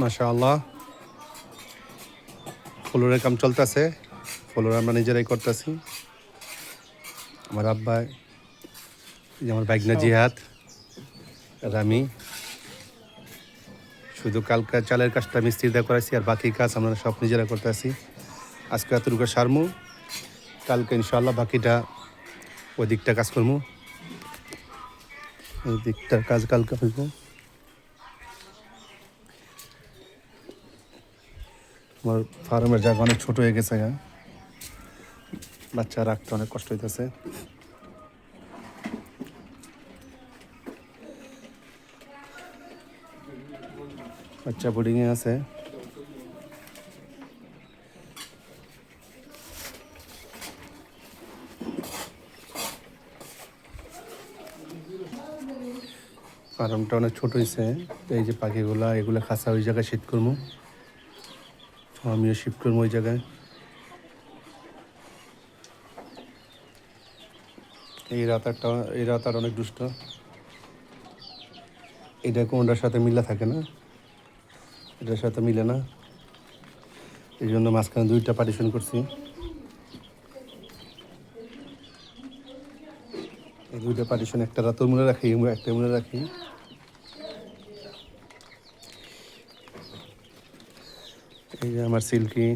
মাশাআল্লাহ ফ্লোরের কাম চলতেছে। ফ্লোর আমরা নিজেরাই করতেছি। আমার আব্বা, এই যে আমার বাইকনা জিহাদ আর আমি। শুধু কালকে চালের কাজটা মিস্ত্রি দিয়ে করাইছি, আর বাকি কাজ আমরা সব নিজেরা করতেছি। আজকে এতটুকু সারমু, কালকে ইনশাআল্লাহ বাকিটা ওই দিকটা কাজ করবো। ওই দিকটার কাজ কালকে হইব। আমার ফার্মের জায়গা অনেক ছোট হয়ে গেছে, বাচ্চা রাখতে অনেক কষ্ট হইতেছে। বাচ্চা বোর্ডিংয়ে আছে। ফার্মটা অনেক ছোট হয়েছে। এই যে পাখিগুলা, এগুলো খাঁচা ওই জায়গায় শিফট করবো। আমিও শিফট করবো ওই জায়গায়। এই রাতার অনেক দুষ্ট। এটা কোনটার সাথে মিলা থাকে না, এটার সাথে মিলে না, এই জন্য মাঝখানে দুইটা পার্টিশন করছি। এই দুইটা পার্টিশন, একটা রাতের মনে রাখি, একটা মনে রাখি। এই যে আমার সিল্কি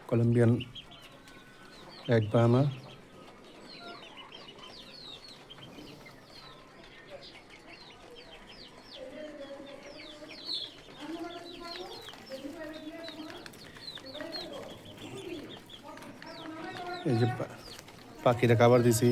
কলম্বিয়ান এক বাহামা। এই যে পাখিটা খাবার দিছি।